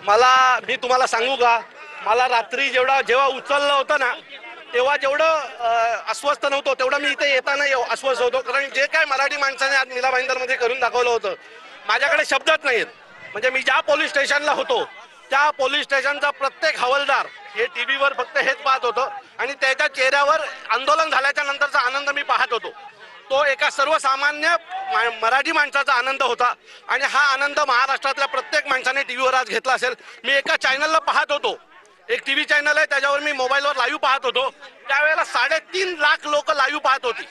मला मी तुम्हाला सांगू का, मला रात्री जेव्हा उचललं होतं ना तेव्हा जेवढं अस्वस्थ नव्हतो तेवढं मी इथे येताना अस्वस्थ होतो. कारण जे काय मराठी माणसाने आज मीरा भाईंदरमध्ये करून दाखवलं होतं, माझ्याकडे शब्दच नाहीत. म्हणजे मी ज्या पोलीस स्टेशनला होतो त्या पोलीस स्टेशनचा प्रत्येक हवालदार हे टीव्हीवर फक्त हेच पाहत होतं आणि त्याच्या चेहऱ्यावर आंदोलन झाल्याच्या नंतरचा आनंद मी पाहत होतो. तो एका सर्वसामान्य मराठी माणसाचा आनंद होता आणि हा आनंद महाराष्ट्रातल्या प्रत्येक माणसाने टीव्हीवर आज घेतला असेल. मी एका चॅनलला पाहत होतो, एक टीव्ही चॅनल आहे त्याच्यावर मी मोबाईलवर लाईव्ह पाहत होतो, त्यावेळेला 3.5 लाख लोक लाईव्ह पाहत होती.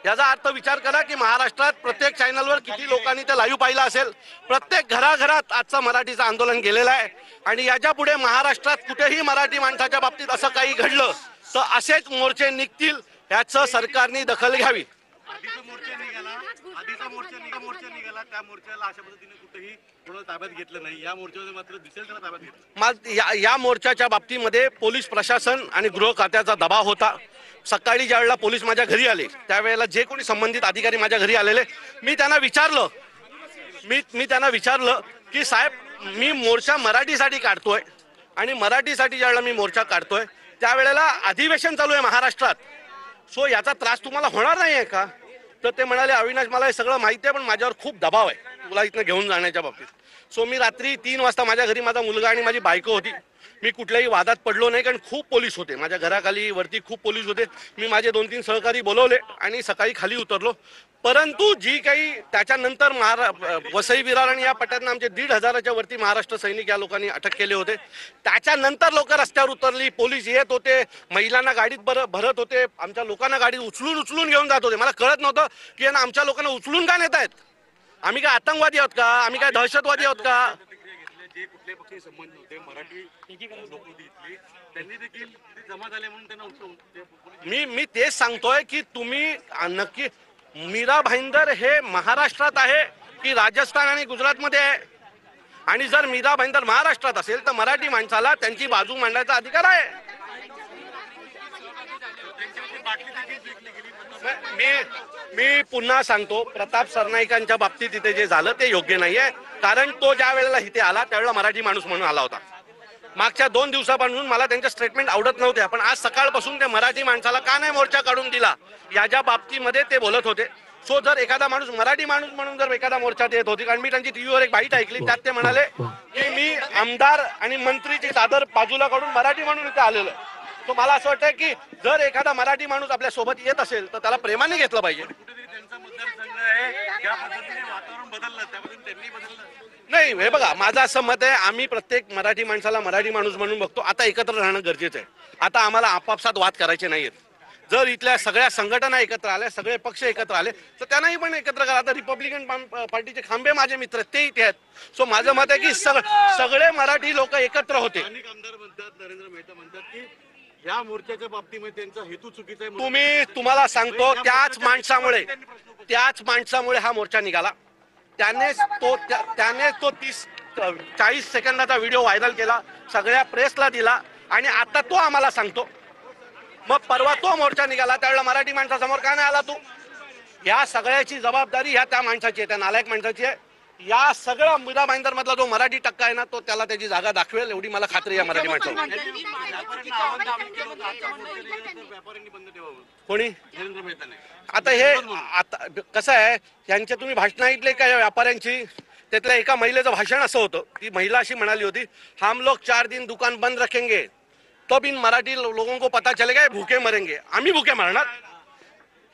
याचा अर्थ विचार करा की महाराष्ट्रात प्रत्येक चॅनलवर किती लोकांनी ते लाईव्ह पाहिलं असेल. प्रत्येक घराघरात आजचं मराठीचं आंदोलन गेलेलं आहे आणि याच्या पुढे महाराष्ट्रात कुठेही मराठी माणसाच्या बाबतीत असं काही घडलं तर असेच मोर्चे निघतील, याचं सरकारने दखल घ्यावी. आधीचा मोर्चा निघाला त्या मोर्चाला अशा पद्धतीने कुठेही कोणाला ताब्यात घेतलं नाही. या मोर्चामध्ये मात्र दिसेल त्याला ताब्यात घेतलं. या मोर्चाच्या बाबतीमध्ये पोलीस प्रशासन आणि गृह खात्याचा दबाव होता. सकाळी ज्या वेळेला पोलीस माझ्या घरी आले त्यावेळेला जे कोणी संबंधित अधिकारी माझ्या घरी आलेले, मी त्यांना विचारलं की साहेब, मी मोर्चा मराठीसाठी काढतोय आणि मराठीसाठी ज्यावेळेला मी मोर्चा काढतोय त्यावेळेला अधिवेशन चालू आहे महाराष्ट्रात, सो याचा त्रास तुम्हाला होणार नाही आहे का? तर ते म्हणाले, अविनाश मला हे सगळं माहिती आहे पण माझ्यावर खूप दबाव आहे तुला इथनं घेऊन जाण्याच्या बाबतीत. सो मी रात्री 3 वाजता माझ्या घरी माझा मुलगा आणि माझी बायको होती. मी कुठल्याही वादात पडलो नाही कारण खूप पोलीस होते माझ्या घराखाली, वरती खूप पोलीस होते. मी माझे 2-3 सहकारी बोलवले आणि सकाळी खाली उतरलो. परंतु जी काही त्याच्यानंतर वसई विरार आणि या पट्ट्यातनं आमचे 1,500च्या वरती महाराष्ट्र सैनिक या लोकांनी अटक केले होते. त्याच्यानंतर लोक रस्त्यावर उतरली, पोलीस येत होते, महिलांना गाडीत भरत होते, आमच्या लोकांना गाडीत उचलून घेऊन जात होते. मला कळत नव्हतं की यांना आमच्या लोकांना उचलून का नेत आहेत. आम्ही काय आतंकवादी आहोत का? आम्ही काय दहशतवादी आहोत का? जे कुठल्या पक्षी संबंध होते मराठी लोक इथली त्यांनी देखील जमा झाले म्हणून त्यांना उचलून मी तेच सांगतोय की तुम्ही नक्की मीरा भाईंदर हे महाराष्ट्रात आहे की राजस्थान आणि गुजरातमध्ये आहे? आणि जर मीरा भाईंदर महाराष्ट्रात असेल तर मराठी माणसाला त्यांची बाजू मांडण्याचा अधिकार आहे. मी पुन्हा सांगतो, प्रताप सरनाईकांच्या बाबतीत इथे जे झालं ते योग्य नाहीये. कारण तो ज्या वेळेला इथे आला त्यावेळेला मराठी माणूस म्हणून आला होता. मागच्या 2 दिवसापासून मला त्यांचे स्टेटमेंट आवडत नव्हते, पण आज सकाळपासून ते मराठी माणसाला का नाही मोर्चा काढून दिला याच्या बाबतीमध्ये ते बोलत होते. सो जर एखादा माणूस मराठी माणूस म्हणून जर एखादा मोर्चात येत होती, कारण मी त्यांची टीव्हीवर एक बाईट ऐकली त्यात ते म्हणाले की मी आमदार आणि मंत्रीची चादर बाजूला काढून मराठी म्हणून इथे आलेलो आहे. तो मला असं वाटतं की जर एखादा मराठी माणूस आपल्या सोबत येत असेल तर त्याला प्रेमाने घेतलं पाहिजे. नाही, हे बघा, माझं असं मत आहे, आम्ही प्रत्येक मराठी माणसाला मराठी माणूस म्हणून बघतो. आता एकत्र राहणं गरजेचं आहे. आता आम्हाला आपापसात वाद करायचे नाहीयेत. जर इथल्या सगळ्या संघटना एकत्र आल्या, सगळे पक्ष एकत्र आले तर त्यांनाही पण एकत्र करा. आता रिपब्लिकन पार्टीचे खांबे माझे मित्र ते इथे आहेत. सो माझं मत आहे की सगळे मराठी लोक एकत्र होते. आमदार म्हणतात, नरेंद्र मेहता म्हणतात की या मोर्चाच्या बाबतीमध्ये त्यांचा हेतू चुकीचा आहे. तुम्हाला सांगतो, त्याच माणसामुळे हा मोर्चा निघाला. त्यानेच तो 30-40 सेकंदाचा व्हिडिओ व्हायरल केला, सगळ्या प्रेसला दिला आणि आता तो आम्हाला सांगतो. मग परवा तो मोर्चा निघाला त्यावेळेला मराठी माणसासमोर का नाही आला तू? या सगळ्याची जबाबदारी त्या माणसाची आहे, त्या नालायक माणसाची आहे. या सगळा मीरा भाईंदर मधला जो मराठी टक्का आहे ना तो त्याला त्याची जागा दाखवेल एवढी मला खात्री आहे मराठी माणसाला. कोणी? आता हे कसं आहे, यांचे तुम्ही भाषण ऐकले का या व्यापाऱ्यांची? त्यातल्या एका महिलेचं भाषण असं होतं, ती महिला अशी म्हणाली होती, हम लोग 4 दिन दुकान बंद रखेंगे तब इन मराठी लोगों को पता चलेगा भूखे मरेंगे. आम्ही भूखे मरणार?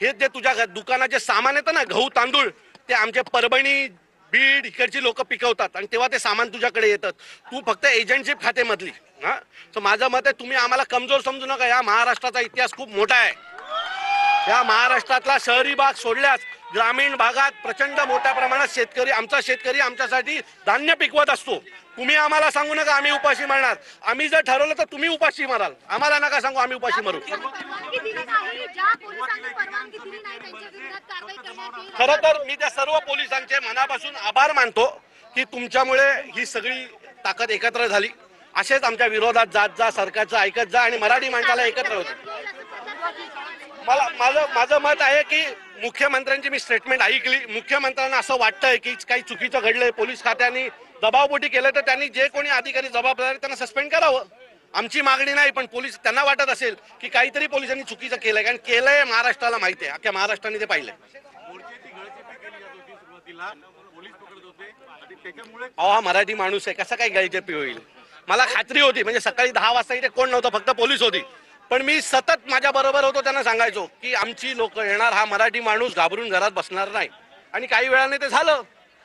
हे जे तुझ्या दुकानाचे सामान येतं ना, गहू तांदूळ, ते आमचे परभणी बीड इकडची लोक पिकवतात आणि तेव्हा ते सामान तुझ्याकडे येतात. तू फक्त एजंटशिप खातेमधली. हा, तर माझं मत आहे तुम्ही आम्हाला कमजोर समजू नका. या महाराष्ट्राचा इतिहास खूप मोठा आहे. या महाराष्ट्रातला शहरी भाग सोडल्यास ग्रामीण भागात प्रचंड मोठ्या प्रमाणात आमचा शेतकरी आमच्यासाठी धान्य पिकवत असतो. तुम्ही आम्हाला सांगू नका आम्ही उपाशी मरणार. आम्ही जर ठरवलं तर तुम्ही उपाशी मराल. आम्हाला नका सांगू आम्ही उपाशी मरू. खरं तर मी त्या सर्व पोलिसांचे मनापासून आभार मानतो की तुमच्यामुळे ही सगळी ताकद एकत्र झाली. असेच आमच्या विरोधात जात जा, सरकारचं ऐकत जा आणि मराठी माणसाला एकत्र होतो. माझं मत आहे की मुख्यमंत्र्यांची मी स्टेटमेंट ऐकली. मुख्यमंत्र्यांना असं वाटतंय की काही चुकीचं घडलंय, पोलीस खात्याने दबावपोटी केलं, तर त्यांनी जे कोणी अधिकारी जबाबदार आहेत त्यांना सस्पेंड करावं. आमची मागणी नाही, पण पोलीस त्यांना वाटत असेल की काहीतरी पोलिसांनी चुकीचं केलंय, कारण केलंय महाराष्ट्राला माहिती आहे, अख्ख्या महाराष्ट्राने ते पाहिलंय. मोर्चाची गळचेपी केली जात होती सुरुवातीला, पोलीस पकडत होते आणि त्याच्यामुळे अहो, हा मराठी माणूस आहे, कसा काय गळचेपी होईल? मला खात्री होती, म्हणजे सकाळी 10 वाजता इथे कोण नव्हतं, फक्त पोलीस होती. पण मी सतत माझ्या बरोबर होतो, त्यांना सांगायचो की आमची लोक येणार, हा मराठी माणूस घाबरून घरात बसणार नाही. आणि काही वेळाने ते झालं.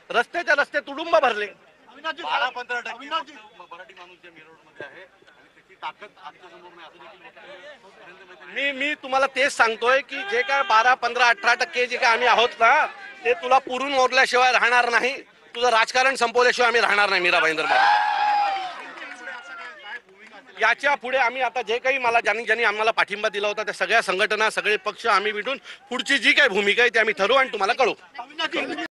रस्त्याच्या रस्ते तुडुंब भरले. 12-15% मराठी माणूस जे मिरवणूकमध्ये आहे आणि त्याची ताकद आमच्या समोर नाही असं देखील वक्तव्य मी तुम्हाला तेच सांगतोय की जे काय 12, 15, 18% जे काय आम्ही आहोत ना, ते तुला पुरून मोरल्याशिवाय राहणार नाही. तुझं राजकारण संपवल्याशिवाय आम्ही राहणार नाही मीरा भाईंदरमध्ये. याच्या पुढे आम्ही आता जे काही ज्यांनी आम्हाला पाठिंबा दिला होता त्या सगळ्या संघटना, सगळे पक्ष आम्ही भेटून पुढची जी काही भूमिका आहे ती आम्ही ठरवू आणि तुम्हाला कळवू.